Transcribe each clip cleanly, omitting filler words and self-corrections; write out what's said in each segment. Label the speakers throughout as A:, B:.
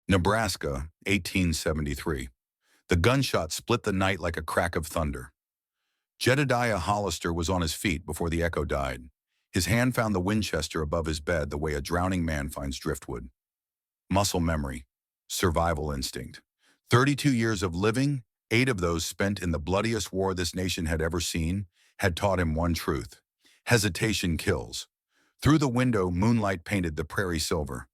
A: Nebraska, 1873. The gunshot split the night like a crack of thunder. Jedediah Hollister was on his feet before the echo died. His hand found the Winchester above his bed the way a drowning man finds driftwood. Muscle memory, survival instinct. 32 years of living, 8 of those spent in the bloodiest war this nation had ever seen, had taught him one truth. Hesitation kills. Through the window, moonlight painted the prairie silver.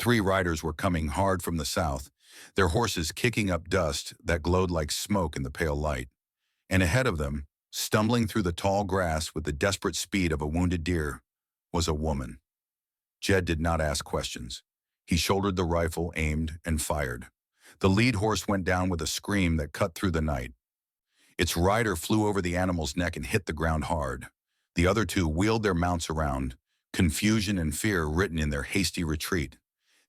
A: 3 riders were coming hard from the south, their horses kicking up dust that glowed like smoke in the pale light. And ahead of them, stumbling through the tall grass with the desperate speed of a wounded deer, was a woman. Jed did not ask questions. He shouldered the rifle, aimed, and fired. The lead horse went down with a scream that cut through the night. Its rider flew over the animal's neck and hit the ground hard. The other 2 wheeled their mounts around, confusion and fear written in their hasty retreat.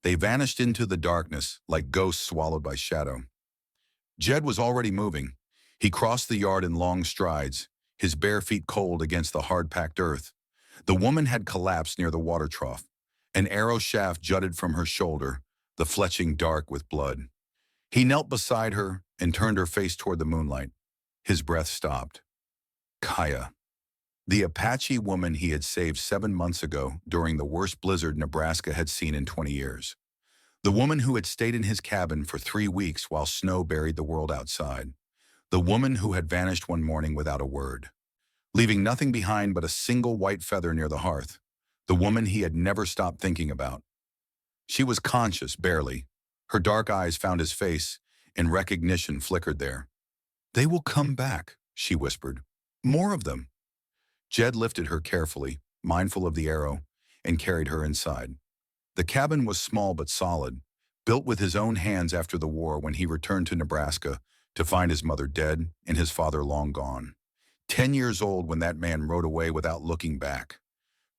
A: They vanished into the darkness like ghosts swallowed by shadow. Jed was already moving. He crossed the yard in long strides, his bare feet cold against the hard-packed earth. The woman had collapsed near the water trough. An arrow shaft jutted from her shoulder, the fletching dark with blood. He knelt beside her and turned her face toward the moonlight. His breath stopped. Kaya. The Apache woman he had saved 7 months ago during the worst blizzard Nebraska had seen in 20 years. The woman who had stayed in his cabin for 3 weeks while snow buried the world outside. The woman who had vanished one morning without a word, leaving nothing behind but a single white feather near the hearth. The woman he had never stopped thinking about. She was conscious, barely. Her dark eyes found his face, and recognition flickered there. "They will come back," she whispered. "More of them." Jed lifted her carefully, mindful of the arrow, and carried her inside. The cabin was small but solid, built with his own hands after the war when he returned to Nebraska to find his mother dead and his father long gone. 10 years old when that man rode away without looking back.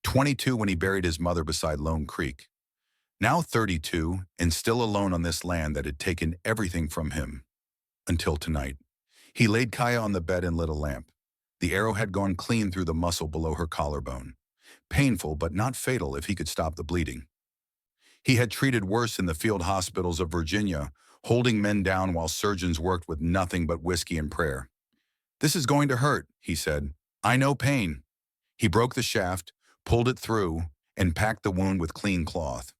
A: 22 when he buried his mother beside Lone Creek. Now 32 and still alone on this land that had taken everything from him. Until tonight. He laid Kaya on the bed and lit a lamp. The arrow had gone clean through the muscle below her collarbone. Painful, but not fatal if he could stop the bleeding. He had treated worse in the field hospitals of Virginia, holding men down while surgeons worked with nothing but whiskey and prayer. "This is going to hurt," he said. "I know pain." He broke the shaft, pulled it through, and packed the wound with clean cloth.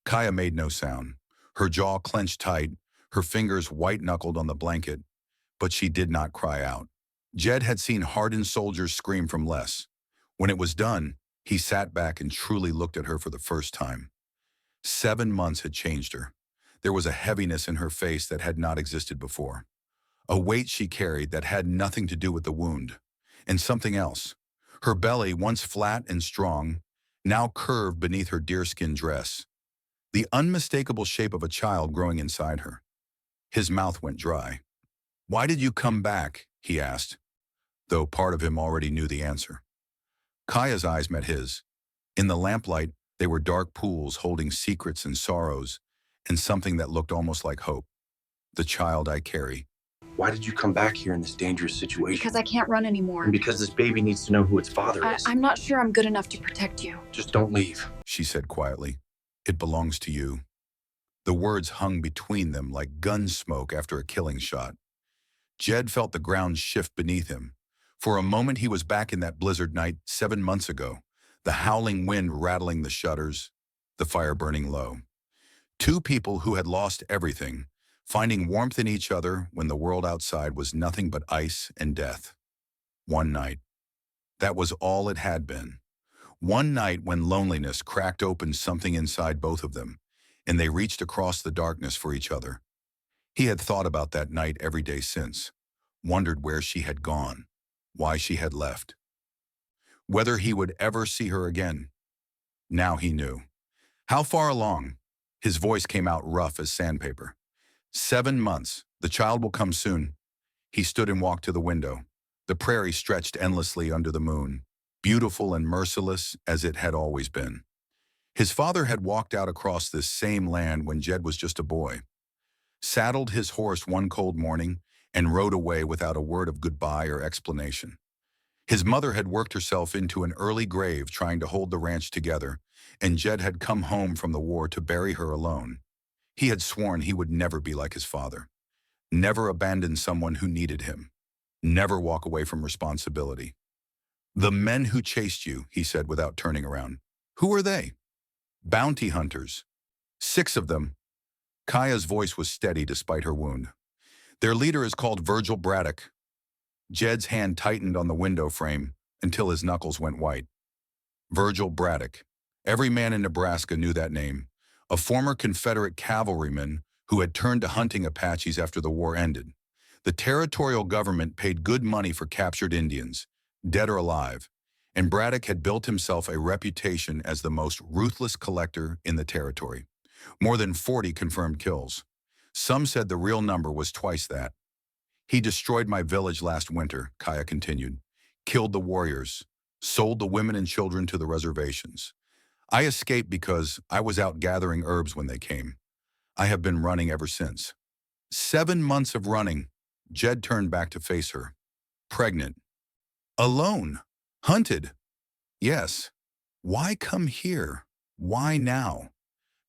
A: Kaya made no sound. Her jaw clenched tight, her fingers white-knuckled on the blanket, but she did not cry out. Jed had seen hardened soldiers scream from less. When it was done, he sat back and truly looked at her for the first time. 7 months had changed her. There was a heaviness in her face that had not existed before. A weight she carried that had nothing to do with the wound. And something else. Her belly, once flat and strong, now curved beneath her deerskin dress. The unmistakable shape of a child growing inside her. His mouth went dry. "Why did you come back?" he asked, though part of him already knew the answer. Kaya's eyes met his. In the lamplight, they were dark pools holding secrets and sorrows, and something that looked almost like hope. "The child I carry."
B: Why did you come back here in this dangerous situation?
C: Because I can't run anymore.
B: And because this baby needs to know who its father is.
C: I'm not sure I'm good enough to protect you.
B: Just don't leave.
A: She said quietly. "It belongs to you." The words hung between them like gun smoke after a killing shot. Jed felt the ground shift beneath him. For a moment he was back in that blizzard night 7 months ago, the howling wind rattling the shutters, the fire burning low. 2 people who had lost everything, finding warmth in each other when the world outside was nothing but ice and death. One night. That was all it had been. One night when loneliness cracked open something inside both of them, and they reached across the darkness for each other. He had thought about that night every day since, wondered where she had gone, why she had left, whether he would ever see her again. Now he knew. "How far along?" His voice came out rough as sandpaper. 7 months. The child will come soon." He stood and walked to the window. The prairie stretched endlessly under the moon, beautiful and merciless as it had always been. His father had walked out across this same land when Jed was just a boy, saddled his horse one cold morning, and rode away without a word of goodbye or explanation. His mother had worked herself into an early grave trying to hold the ranch together, and Jed had come home from the war to bury her alone. He had sworn he would never be like his father, never abandon someone who needed him, never walk away from responsibility. The men who chased you, he said without turning around. Who are they? Bounty hunters. 6 of them. Kaya's voice was steady despite her wound. Their leader is called Virgil Braddock. Jed's hand tightened on the window frame until his knuckles went white. Virgil Braddock. Every man in Nebraska knew that name. A former Confederate cavalryman who had turned to hunting Apaches after the war ended. The territorial government paid good money for captured Indians, dead or alive, and Braddock had built himself a reputation as the most ruthless collector in the territory. More than 40 confirmed kills. Some said the real number was twice that. He destroyed my village last winter, Kaya continued. Killed the warriors. Sold the women and children to the reservations. I escaped because I was out gathering herbs when they came. I have been running ever since. 7 months of running. Jed turned back to face her. Pregnant. Alone. Hunted. Yes. Why come here? Why now?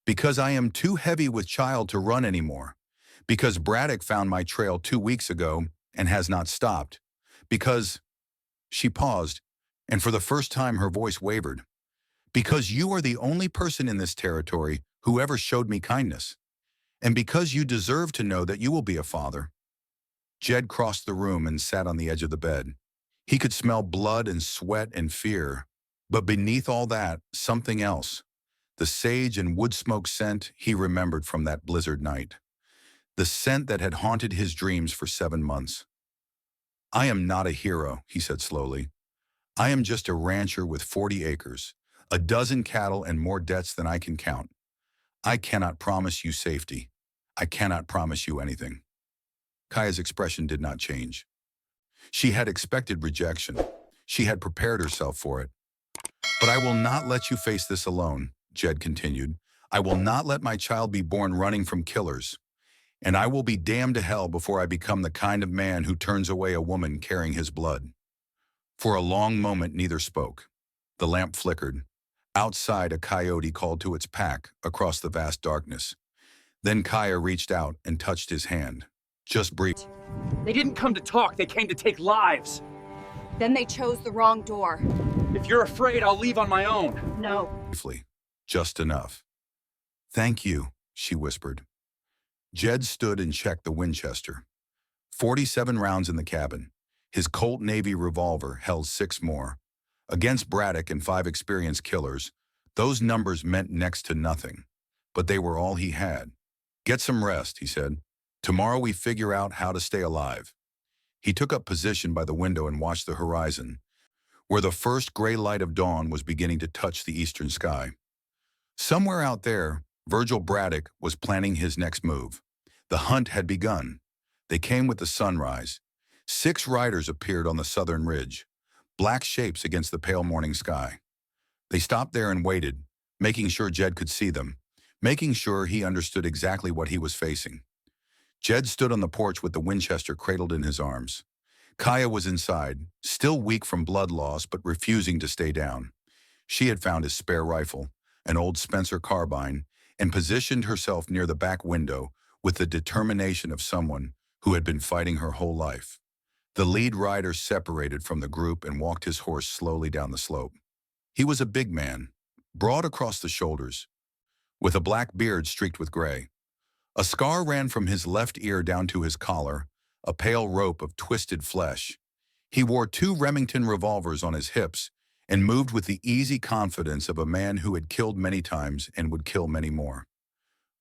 A: Because I am too heavy with child to run anymore. Because Braddock found my trail 2 weeks ago and has not stopped. Because... She paused, and for the first time her voice wavered. Because you are the only person in this territory who ever showed me kindness. And because you deserve to know that you will be a father. Jed crossed the room and sat on the edge of the bed. He could smell blood and sweat and fear, but beneath all that, something else. The sage and wood smoke scent he remembered from that blizzard night. The scent that had haunted his dreams for 7 months. I am not a hero, he said slowly. I am just a rancher with 40 acres, a dozen cattle and more debts than I can count. I cannot promise you safety. I cannot promise you anything. Kaya's expression did not change. She had expected rejection. She had prepared herself for it. But I will not let you face this alone, Jed continued. I will not let my child be born running from killers. And I will be damned to hell before I become the kind of man who turns away a woman carrying his blood. For a long moment, neither spoke. The lamp flickered. Outside, a coyote called to its pack across the vast darkness. Then Kaya reached out and touched his hand. Just briefly.
D: They didn't come to talk, they came to take lives.
C: Then they chose the wrong door.
D: If you're afraid, I'll leave on my own.
C: No.
A: Just enough. Thank you, she whispered. Jed stood and checked the Winchester. 47 rounds in the cabin. His Colt Navy revolver held 6 more. Against Braddock and 5 experienced killers, those numbers meant next to nothing. But they were all he had. Get some rest, he said. Tomorrow we figure out how to stay alive. He took up position by the window and watched the horizon, where the first gray light of dawn was beginning to touch the eastern sky. Somewhere out there, Virgil Braddock was planning his next move. The hunt had begun. They came with the sunrise. 6 riders appeared on the southern ridge, black shapes against the pale morning sky. They stopped there and waited, making sure Jed could see them, making sure he understood exactly what he was facing. Jed stood on the porch with the Winchester cradled in his arms. Kaya was inside, still weak from blood loss but refusing to stay down. She had found his spare rifle, an old Spencer carbine, and positioned herself near the back window with the determination of someone who had been fighting her whole life. The lead rider separated from the group and walked his horse slowly down the slope. He was a big man, broad across the shoulders, with a black beard streaked with gray. A scar ran from his left ear down to his collar, a pale rope of twisted flesh. He wore 2 Remington revolvers on his hips and moved with the easy confidence of a man who had killed many times and would kill many more.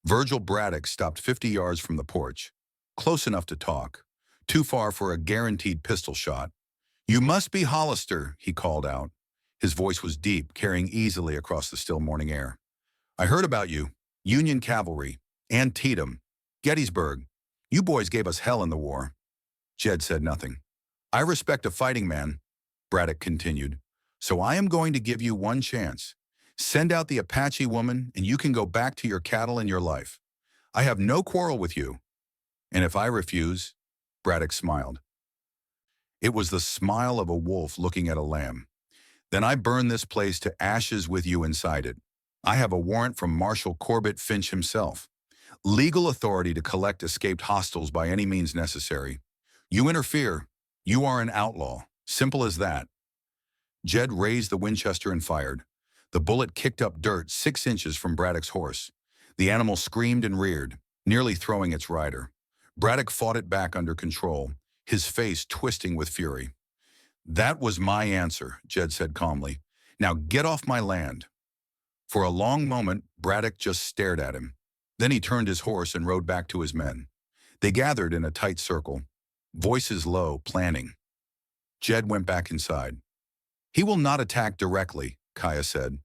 A: Virgil Braddock stopped 50 yards from the porch, close enough to talk, too far for a guaranteed pistol shot. "You must be Hollister," he called out. His voice was deep, carrying easily across the still morning air. "I heard about you. Union cavalry. Antietam. Gettysburg. You boys gave us hell in the war." Jed said nothing. "I respect a fighting man," Braddock continued, "so I am going to give you one chance. Send out the Apache woman and you can go back to your cattle and your life. I have no quarrel with you. And if I refuse," Braddock smiled. It was the smile of a wolf looking at a lamb. "Then I burn this place to ashes with you inside it. I have a warrant from Marshal Corbett Finch himself. Legal authority to collect escaped hostiles by any means necessary. You interfere, you are an outlaw. Simple as that. Jed raised the Winchester and fired. The bullet kicked up dirt 6 inches from Braddock's horse. The animal screamed and reared, nearly throwing its rider. Braddock fought it back under control, his face twisting with fury. "That was my answer," Jed said calmly. "Now get off my land." For a long moment, Braddock just stared at him. Then he turned his horse and rode back to his men. They gathered in a tight circle, voices low, planning. Jed went back inside. "He will not attack directly," Kaya said.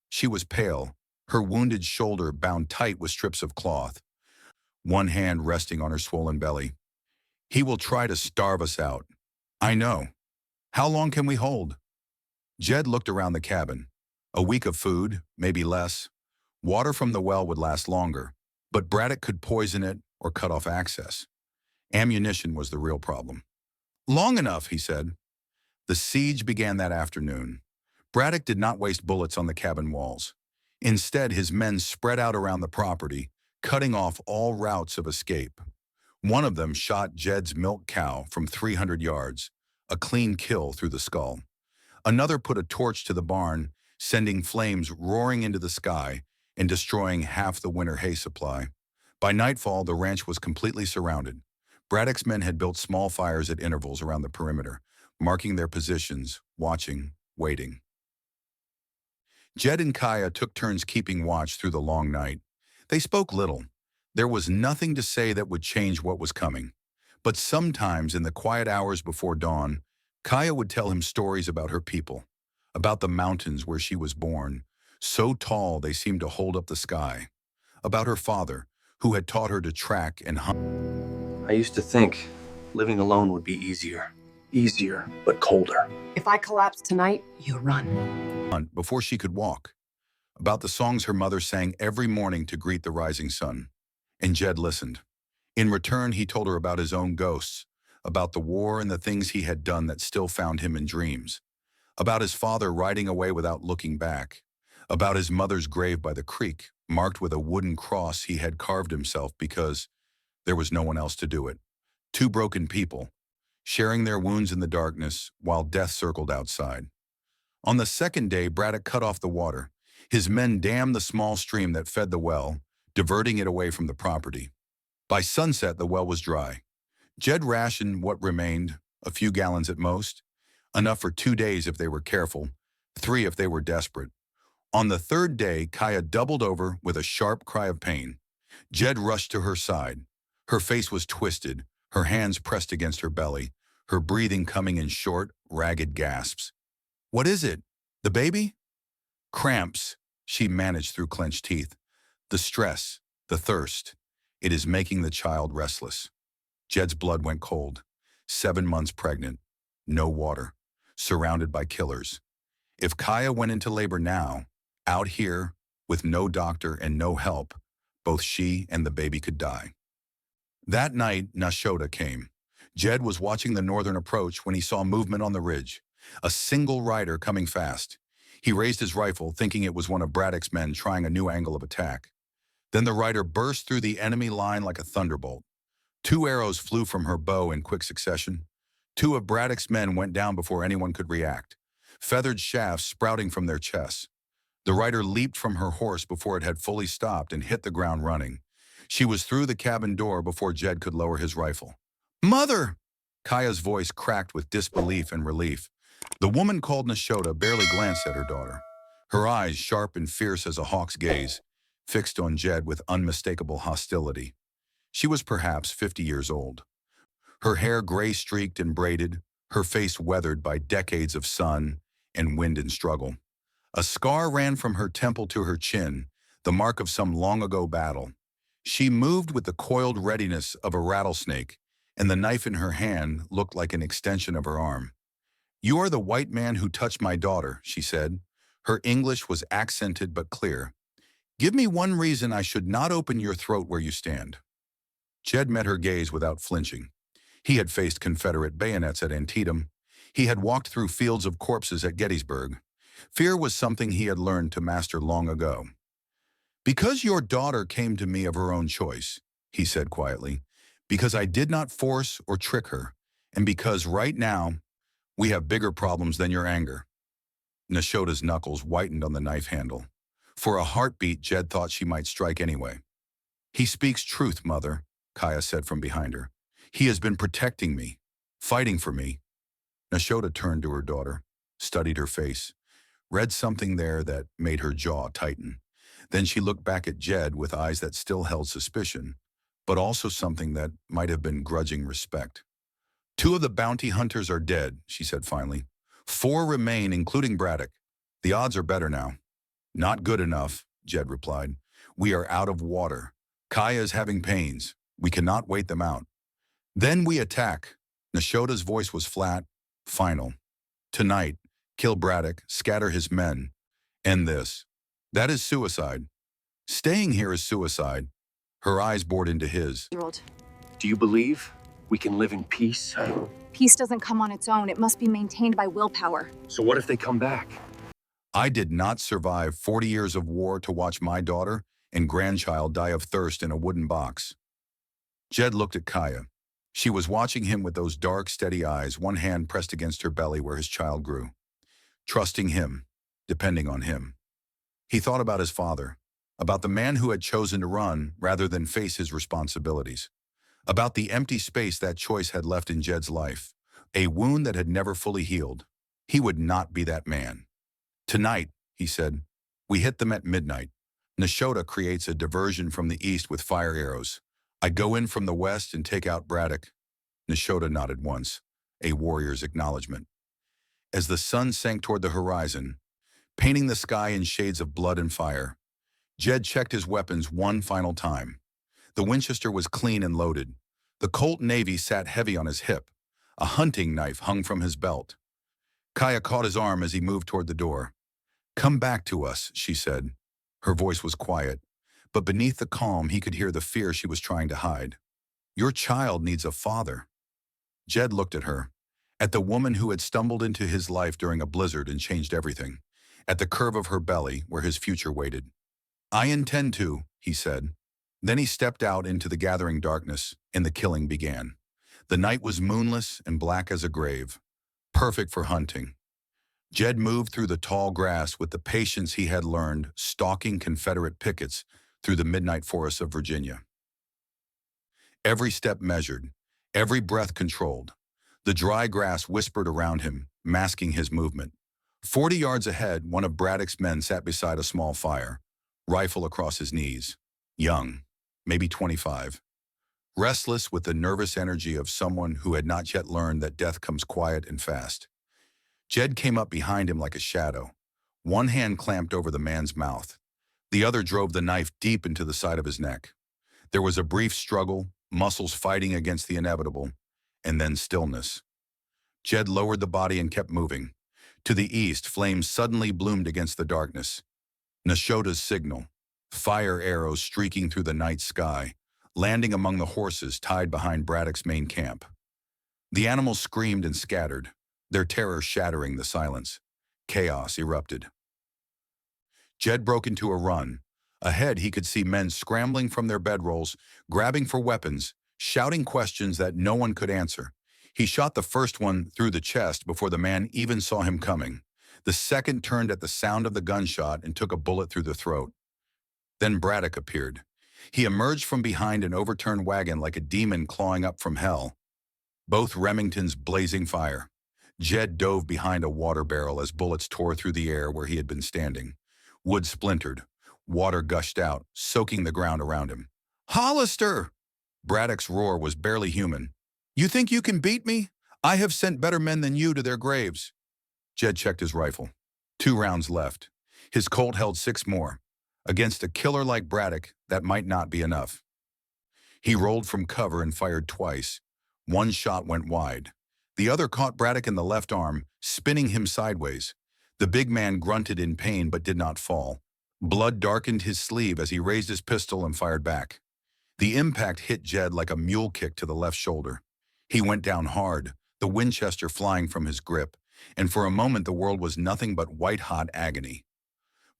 A: She was pale, her wounded shoulder bound tight with strips of cloth, one hand resting on her swollen belly. "He will try to starve us out." "I know. How long can we hold?" Jed looked around the cabin. A week of food, maybe less. Water from the well would last longer, but Braddock could poison it or cut off access. Ammunition was the real problem. "Long enough," he said. The siege began that afternoon. Braddock did not waste bullets on the cabin walls. Instead, his men spread out around the property, cutting off all routes of escape. One of them shot Jed's milk cow from 300 yards, a clean kill through the skull. Another put a torch to the barn, sending flames roaring into the sky and destroying half the winter hay supply. By nightfall, the ranch was completely surrounded. Braddock's men had built small fires at intervals around the perimeter, marking their positions, watching, waiting. Jed and Kaya took turns keeping watch through the long night. They spoke little. There was nothing to say that would change what was coming. But sometimes, in the quiet hours before dawn, Kaya would tell him stories about her people, about the mountains where she was born, so tall they seemed to hold up the sky, about her father, who had taught her to track and hunt.
B: I used to think living alone would be easier. Easier, but colder.
C: If I collapse tonight, you run.
A: Before she could walk, about the songs her mother sang every morning to greet the rising sun. And Jed listened. In return, he told her about his own ghosts, about the war and the things he had done that still found him in dreams, about his father riding away without looking back, about his mother's grave by the creek, marked with a wooden cross he had carved himself because there was no one else to do it. Two broken people, sharing their wounds in the darkness while death circled outside. On the second day, Braddock cut off the water. His men dammed the small stream that fed the well, diverting it away from the property. By sunset, the well was dry. Jed rationed what remained, a few gallons at most, enough for 2 days if they were careful, 3 if they were desperate. On the third day, Kaya doubled over with a sharp cry of pain. Jed rushed to her side. Her face was twisted, her hands pressed against her belly, her breathing coming in short, ragged gasps. "What is it? The baby?" "Cramps," she managed through clenched teeth. "The stress, the thirst. It is making the child restless." Jed's blood went cold. 7 months pregnant, no water, surrounded by killers. If Kaya went into labor now, out here, with no doctor and no help, both she and the baby could die. That night, Nashota came. Jed was watching the northern approach when he saw movement on the ridge. A single rider coming fast. He raised his rifle, thinking it was one of Braddock's men trying a new angle of attack. Then the rider burst through the enemy line like a thunderbolt. 2 arrows flew from her bow in quick succession. 2 of Braddock's men went down before anyone could react, feathered shafts sprouting from their chests. The rider leaped from her horse before it had fully stopped and hit the ground running. She was through the cabin door before Jed could lower his rifle. "Mother!" Kaya's voice cracked with disbelief and relief. The woman called Nashota barely glanced at her daughter, her eyes sharp and fierce as a hawk's gaze, fixed on Jed with unmistakable hostility. She was perhaps 50 years old. Her hair gray-streaked and braided, her face weathered by decades of sun and wind and struggle. A scar ran from her temple to her chin, the mark of some long-ago battle. She moved with the coiled readiness of a rattlesnake, and the knife in her hand looked like an extension of her arm. "You are the white man who touched my daughter," she said. Her English was accented but clear. "Give me one reason I should not open your throat where you stand." Jed met her gaze without flinching. He had faced Confederate bayonets at Antietam. He had walked through fields of corpses at Gettysburg. Fear was something he had learned to master long ago. Because your daughter came to me of her own choice, he said quietly, because I did not force or trick her, and because right now we have bigger problems than your anger. Nashoda's knuckles whitened on the knife handle. For a heartbeat, Jed thought she might strike anyway. He speaks truth, Mother, Kaya said from behind her. He has been protecting me, fighting for me. Nashoda turned to her daughter, studied her face, read something there that made her jaw tighten. Then she looked back at Jed with eyes that still held suspicion, but also something that might have been grudging respect. 2 of the bounty hunters are dead, she said finally. 4 remain, including Braddock. The odds are better now. Not good enough, Jed replied. We are out of water. Kaya is having pains. We cannot wait them out. Then we attack. Nashoda's voice was flat, final. Tonight, kill Braddock, scatter his men. End this. That is suicide. Staying here is suicide. Her eyes bored into his.
B: Do you believe we can live in peace?
E: Peace doesn't come on its own. It must be maintained by willpower.
B: So what if they come back?
A: I did not survive 40 years of war to watch my daughter and grandchild die of thirst in a wooden box. Jed looked at Kaya. She was watching him with those dark, steady eyes, one hand pressed against her belly where his child grew. Trusting him, depending on him. He thought about his father, about the man who had chosen to run rather than face his responsibilities, about the empty space that choice had left in Jed's life, a wound that had never fully healed. He would not be that man. Tonight, he said, we hit them at midnight. Nashoda creates a diversion from the east with fire arrows. I go in from the west and take out Braddock. Nashoda nodded once, a warrior's acknowledgement. As the sun sank toward the horizon, painting the sky in shades of blood and fire, Jed checked his weapons one final time. The Winchester was clean and loaded. The Colt Navy sat heavy on his hip. A hunting knife hung from his belt. Kaya caught his arm as he moved toward the door. Come back to us, she said. Her voice was quiet, but beneath the calm he could hear the fear she was trying to hide. Your child needs a father. Jed looked at her, at the woman who had stumbled into his life during a blizzard and changed everything, at the curve of her belly where his future waited. I intend to, he said. Then he stepped out into the gathering darkness, and the killing began. The night was moonless and black as a grave, perfect for hunting. Jed moved through the tall grass with the patience he had learned stalking Confederate pickets through the midnight forests of Virginia. Every step measured, every breath controlled. The dry grass whispered around him, masking his movement. 40 yards ahead, one of Braddock's men sat beside a small fire, rifle across his knees. Young, maybe 25. Restless with the nervous energy of someone who had not yet learned that death comes quiet and fast. Jed came up behind him like a shadow. One hand clamped over the man's mouth. The other drove the knife deep into the side of his neck. There was a brief struggle, muscles fighting against the inevitable, and then stillness. Jed lowered the body and kept moving. To the east, flames suddenly bloomed against the darkness. Nashoda's signal, fire arrows streaking through the night sky, landing among the horses tied behind Braddock's main camp. The animals screamed and scattered, their terror shattering the silence. Chaos erupted. Jed broke into a run. Ahead, he could see men scrambling from their bedrolls, grabbing for weapons, shouting questions that no one could answer. He shot the first one through the chest before the man even saw him coming. The second turned at the sound of the gunshot and took a bullet through the throat. Then Braddock appeared. He emerged from behind an overturned wagon like a demon clawing up from hell. Both Remingtons blazing fire. Jed dove behind a water barrel as bullets tore through the air where he had been standing. Wood splintered. Water gushed out, soaking the ground around him. Hollister! Braddock's roar was barely human. You think you can beat me? I have sent better men than you to their graves. Jed checked his rifle. 2 rounds left. His Colt held 6 more. Against a killer like Braddock, that might not be enough. He rolled from cover and fired twice. One shot went wide. The other caught Braddock in the left arm, spinning him sideways. The big man grunted in pain but did not fall. Blood darkened his sleeve as he raised his pistol and fired back. The impact hit Jed like a mule kick to the left shoulder. He went down hard, the Winchester flying from his grip, and for a moment the world was nothing but white-hot agony.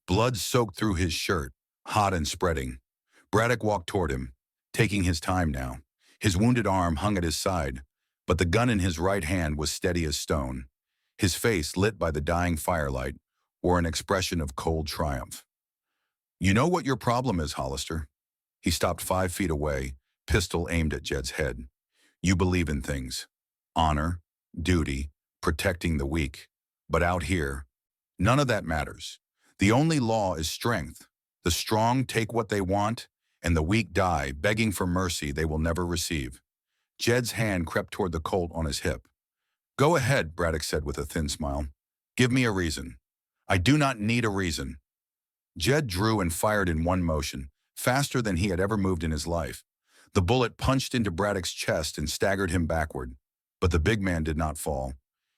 A: Blood soaked through his shirt, hot and spreading. Braddock walked toward him, taking his time now. His wounded arm hung at his side, but the gun in his right hand was steady as stone. His face, lit by the dying firelight, wore an expression of cold triumph. "You know what your problem is, Hollister." He stopped 5 feet away, pistol aimed at Jed's head. "You believe in things. Honor, duty, protecting the weak. But out here, none of that matters. The only law is strength. The strong take what they want, and the weak die, begging for mercy they will never receive." Jed's hand crept toward the Colt on his hip. "Go ahead," Braddock said with a thin smile. "Give me a reason." "I do not need a reason." Jed drew and fired in one motion, faster than he had ever moved in his life. The bullet punched into Braddock's chest and staggered him backward. But the big man did not fall.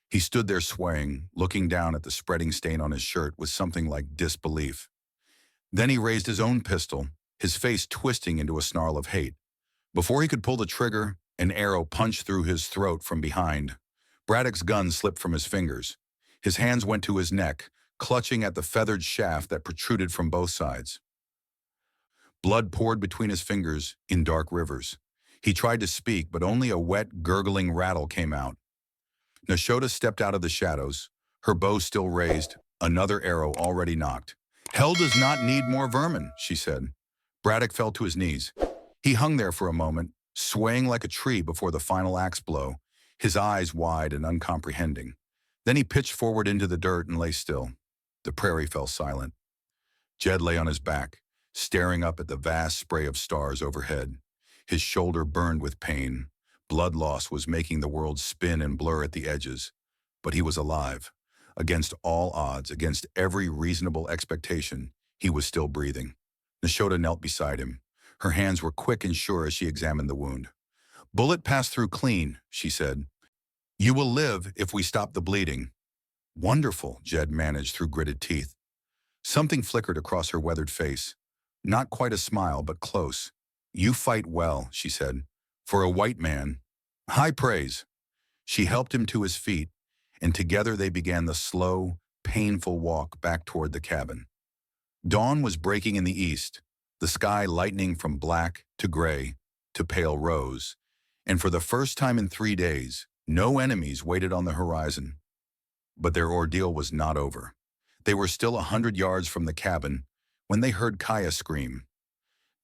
A: He stood there swaying, looking down at the spreading stain on his shirt with something like disbelief. Then he raised his own pistol, his face twisting into a snarl of hate. Before he could pull the trigger, an arrow punched through his throat from behind. Braddock's gun slipped from his fingers. His hands went to his neck, clutching at the feathered shaft that protruded from both sides. Blood poured between his fingers in dark rivers. He tried to speak, but only a wet, gurgling rattle came out. Nashota stepped out of the shadows, her bow still raised, another arrow already knocked. "Hell does not need more vermin," she said. Braddock fell to his knees. He hung there for a moment, swaying like a tree before the final axe blow, his eyes wide and uncomprehending. Then he pitched forward into the dirt and lay still. The prairie fell silent. Jed lay on his back, staring up at the vast spray of stars overhead. His shoulder burned with pain. Blood loss was making the world spin and blur at the edges. But he was alive. Against all odds, against every reasonable expectation, he was still breathing. Nashota knelt beside him. Her hands were quick and sure as she examined the wound. "Bullet passed through clean," she said. "You will live if we stop the bleeding." "Wonderful," Jed managed through gritted teeth. Something flickered across her weathered face. Not quite a smile, but close. "You fight well," she said. "For a white man. High praise." She helped him to his feet, and together they began the slow, painful walk back toward the cabin. Dawn was breaking in the east, the sky lightening from black to gray to pale rose, and for the first time in 3 days, no enemies waited on the horizon. But their ordeal was not over. They were still 100 yards from the cabin when they heard Kaya scream.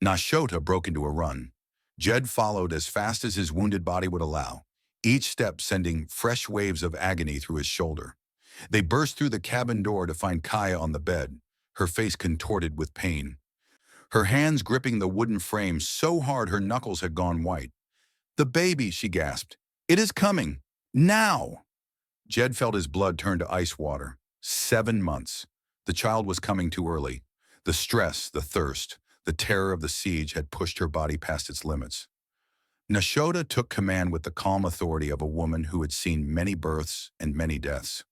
A: Nashota broke into a run. Jed followed as fast as his wounded body would allow, each step sending fresh waves of agony through his shoulder. They burst through the cabin door to find Kaya on the bed, her face contorted with pain. Her hands gripping the wooden frame so hard her knuckles had gone white. "The baby," she gasped. "It is coming. Now!" Jed felt his blood turn to ice water. 7 months. The child was coming too early. The stress, the thirst, the terror of the siege had pushed her body past its limits. Nashota took command with the calm authority of a woman who had seen many births and many deaths.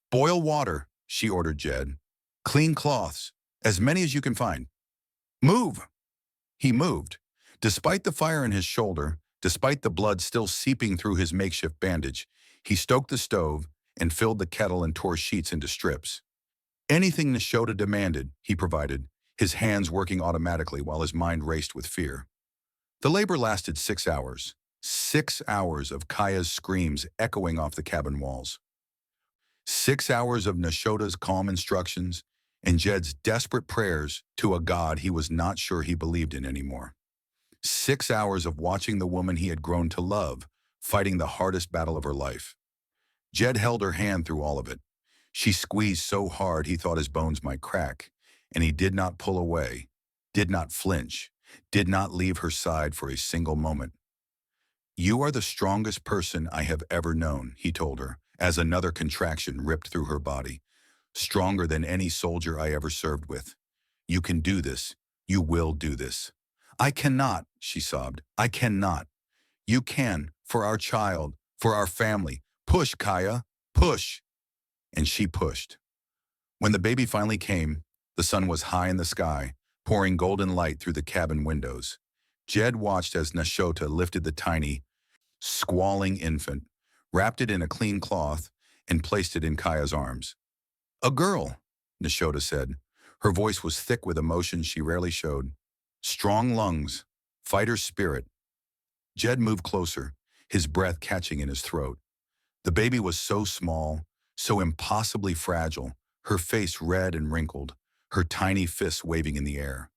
A: "Boil water," she ordered Jed. "Clean cloths, as many as you can find. Move!" He moved. Despite the fire in his shoulder, despite the blood still seeping through his makeshift bandage, he stoked the stove and filled the kettle and tore sheets into strips. Anything Nashota demanded, he provided, his hands working automatically while his mind raced with fear. The labor lasted 6 hours. 6 hours of Kaya's screams echoing off the cabin walls. 6 hours of Nashota's calm instructions and Jed's desperate prayers to a God he was not sure he believed in anymore. 6 hours of watching the woman he had grown to love, fighting the hardest battle of her life. Jed held her hand through all of it. She squeezed so hard he thought his bones might crack, and he did not pull away, did not flinch, did not leave her side for a single moment. "You are the strongest person I have ever known," he told her, as another contraction ripped through her body. "Stronger than any soldier I ever served with. You can do this. You will do this." "I cannot," she sobbed. "I cannot." "You can, for our child, for our family. Push, Kaya, push." And she pushed. When the baby finally came, the sun was high in the sky, pouring golden light through the cabin windows. Jed watched as Nashota lifted the tiny, squalling infant, wrapped it in a clean cloth, and placed it in Kaya's arms. "A girl," Nashota said. Her voice was thick with emotion she rarely showed. Strong lungs, fighter spirit. Jed moved closer, his breath catching in his throat. The baby was so small, so impossibly fragile, her face red and wrinkled, her tiny fists waving in the air.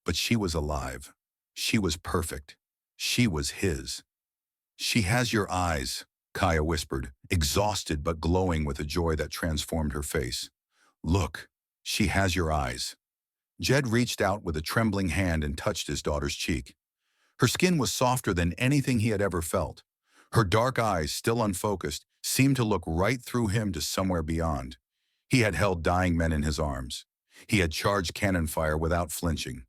A: But she was alive. She was perfect. She was his. "She has your eyes," Kaya whispered, exhausted but glowing with a joy that transformed her face. "Look, she has your eyes." Jed reached out with a trembling hand and touched his daughter's cheek. Her skin was softer than anything he had ever felt. Her dark eyes, still unfocused, seemed to look right through him to somewhere beyond. He had held dying men in his arms. He had charged cannon fire without flinching.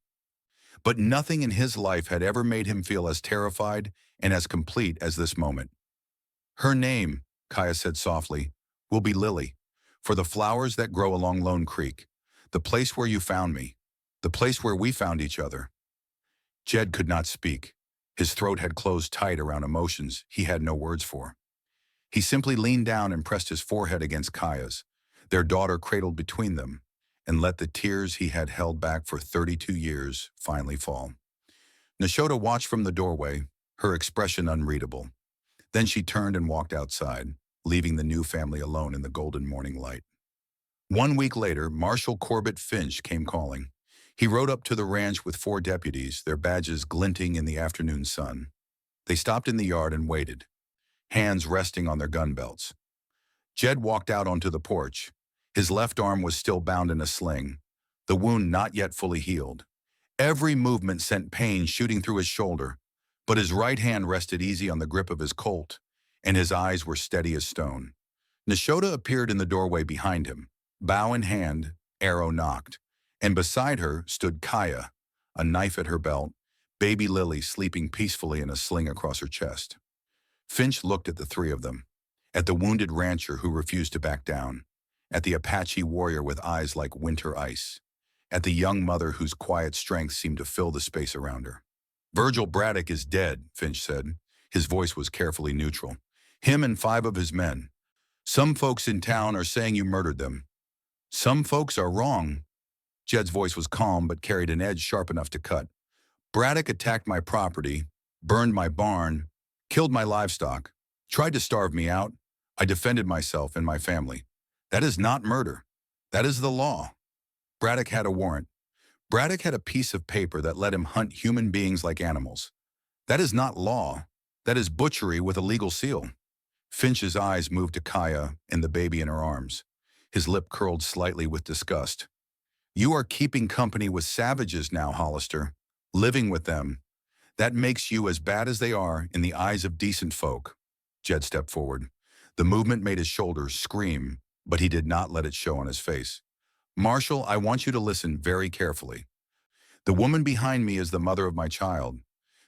A: But nothing in his life had ever made him feel as terrified and as complete as this moment. "Her name," Kaya said softly, "will be Lily, for the flowers that grow along Lone Creek, the place where you found me, the place where we found each other." Jed could not speak. His throat had closed tight around emotions he had no words for. He simply leaned down and pressed his forehead against Kaya's, their daughter cradled between them, and let the tears he had held back for 32 years finally fall. Nashota watched from the doorway, her expression unreadable. Then she turned and walked outside, leaving the new family alone in the golden morning light. 1 week later, Marshal Corbett Finch came calling. He rode up to the ranch with 4 deputies, their badges glinting in the afternoon sun. They stopped in the yard and waited, hands resting on their gun belts. Jed walked out onto the porch. His left arm was still bound in a sling, the wound not yet fully healed. Every movement sent pain shooting through his shoulder, but his right hand rested easy on the grip of his Colt, and his eyes were steady as stone. Nashota appeared in the doorway behind him, bow in hand, arrow nocked, and beside her stood Kaya, a knife at her belt, baby Lily sleeping peacefully in a sling across her chest. Finch looked at the 3 of them, at the wounded rancher who refused to back down, at the Apache warrior with eyes like winter ice, at the young mother whose quiet strength seemed to fill the space around her. "Virgil Braddock is dead," Finch said. His voice was carefully neutral. "Him and 5 of his men. Some folks in town are saying you murdered them. Some folks are wrong." Jed's voice was calm but carried an edge sharp enough to cut. "Braddock attacked my property, burned my barn, killed my livestock, tried to starve me out. I defended myself and my family. That is not murder. That is the law." Braddock had a warrant. Braddock had a piece of paper that let him hunt human beings like animals. That is not law. That is butchery with a legal seal. Finch's eyes moved to Kaya and the baby in her arms. His lip curled slightly with disgust. "You are keeping company with savages now, Hollister. Living with them. That makes you as bad as they are in the eyes of decent folk." Jed stepped forward. The movement made his shoulders scream, but he did not let it show on his face. "Marshal, I want you to listen very carefully. The woman behind me is the mother of my child.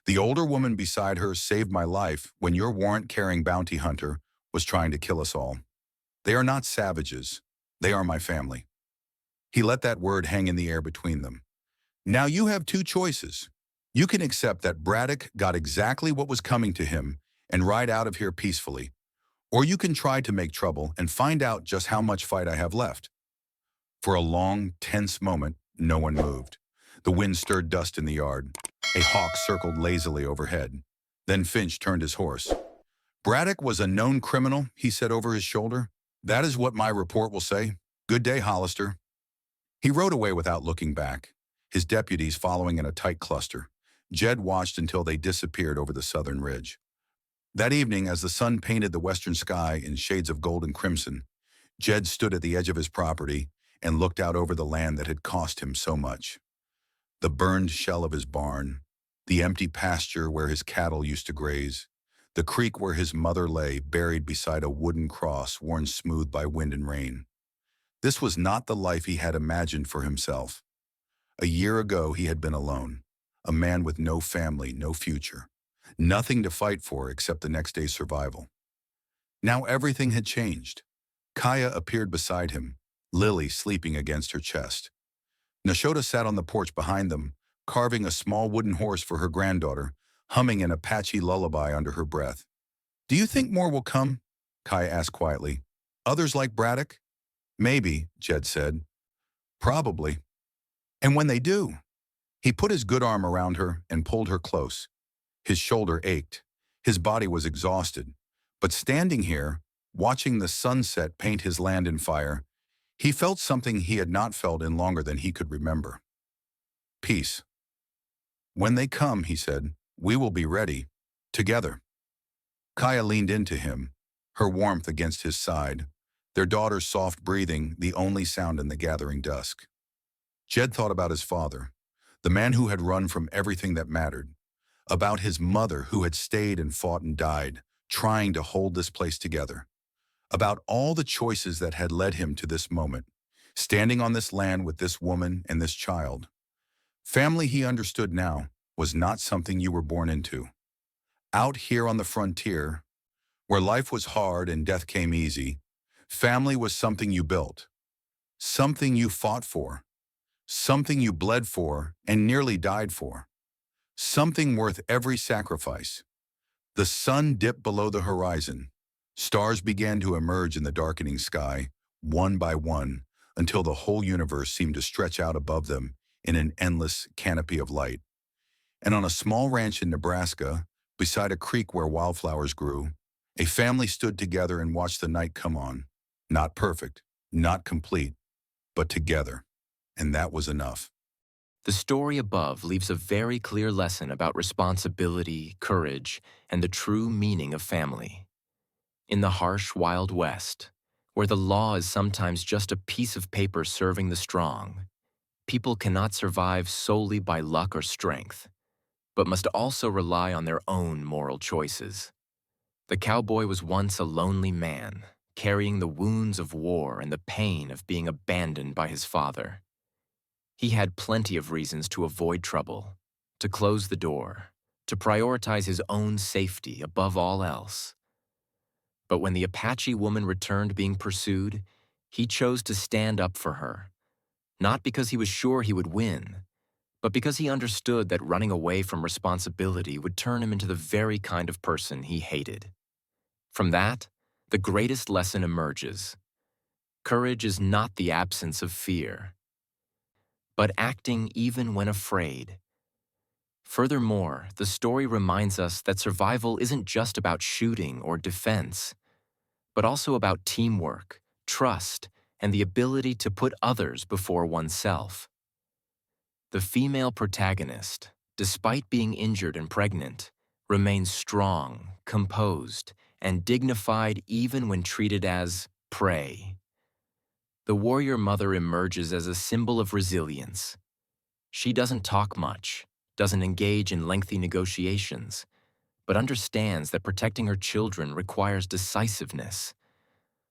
A: The older woman beside her saved my life when your warrant-carrying bounty hunter was trying to kill us all. They are not savages. They are my family." He let that word hang in the air between them. "Now you have 2 choices. You can accept that Braddock got exactly what was coming to him and ride out of here peacefully, or you can try to make trouble and find out just how much fight I have left." For a long, tense moment, no one moved. The wind stirred dust in the yard. A hawk circled lazily overhead. Then Finch turned his horse. "Braddock was a known criminal," he said over his shoulder. "That is what my report will say. Good day, Hollister." He rode away without looking back, his deputies following in a tight cluster. Jed watched until they disappeared over the southern ridge. That evening, as the sun painted the western sky in shades of gold and crimson, Jed stood at the edge of his property and looked out over the land that had cost him so much. The burned shell of his barn, the empty pasture where his cattle used to graze, the creek where his mother lay buried beside a wooden cross worn smooth by wind and rain. This was not the life he had imagined for himself. A year ago he had been alone, a man with no family, no future, nothing to fight for except the next day's survival. Now everything had changed. Kaya appeared beside him, Lily sleeping against her chest. Nashota sat on the porch behind them, carving a small wooden horse for her granddaughter, humming an Apache lullaby under her breath. "Do you think more will come?" Kaya asked quietly. "Others like Braddock?" "Maybe," Jed said. "Probably. And when they do, he put his good arm around her and pulled her close. His shoulder ached. His body was exhausted. But standing here, watching the sunset paint his land in fire, he felt something he had not felt in longer than he could remember. Peace. When they come, he said, we will be ready, together. Kaya leaned into him, her warmth against his side, their daughter's soft breathing the only sound in the gathering dusk. Jed thought about his father, the man who had run from everything that mattered, about his mother who had stayed and fought and died, trying to hold this place together, about all the choices that had led him to this moment, standing on this land with this woman and this child. Family, he understood now, was not something you were born into. Out here on the frontier, where life was hard and death came easy, family was something you built, something you fought for, something you bled for and nearly died for, something worth every sacrifice. The sun dipped below the horizon. Stars began to emerge in the darkening sky, one by one, until the whole universe seemed to stretch out above them in an endless canopy of light. And on a small ranch in Nebraska, beside a creek where wildflowers grew, a family stood together and watched the night come on. Not perfect, not complete, but together. And that was enough.
F: The story above leaves a very clear lesson about responsibility, courage, and the true meaning of family. In the harsh Wild West, where the law is sometimes just a piece of paper serving the strong, people cannot survive solely by luck or strength, but must also rely on their own moral choices. The cowboy was once a lonely man, carrying the wounds of war and the pain of being abandoned by his father. He had plenty of reasons to avoid trouble, to close the door, to prioritize his own safety above all else. But when the Apache woman returned being pursued, he chose to stand up for her, not because he was sure he would win, but because he understood that running away from responsibility would turn him into the very kind of person he hated. From that, the greatest lesson emerges. Courage is not the absence of fear, but acting even when afraid. Furthermore, the story reminds us that survival isn't just about shooting or defense, but also about teamwork, trust, and the ability to put others before oneself. The female protagonist, despite being injured and pregnant, remains strong, composed, and dignified even when treated as prey. The warrior mother emerges as a symbol of resilience. She doesn't talk much, doesn't engage in lengthy negotiations, but understands that protecting her children requires decisiveness.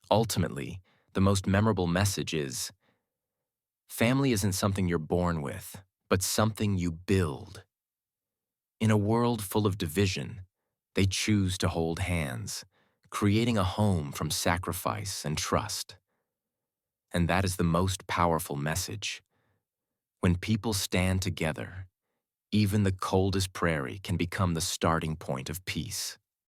F: Ultimately, the most memorable message is, family isn't something you're born with, but something you build. In a world full of division, they choose to hold hands, creating a home from sacrifice and trust. And that is the most powerful message. When people stand together, even the coldest prairie can become the starting point of peace.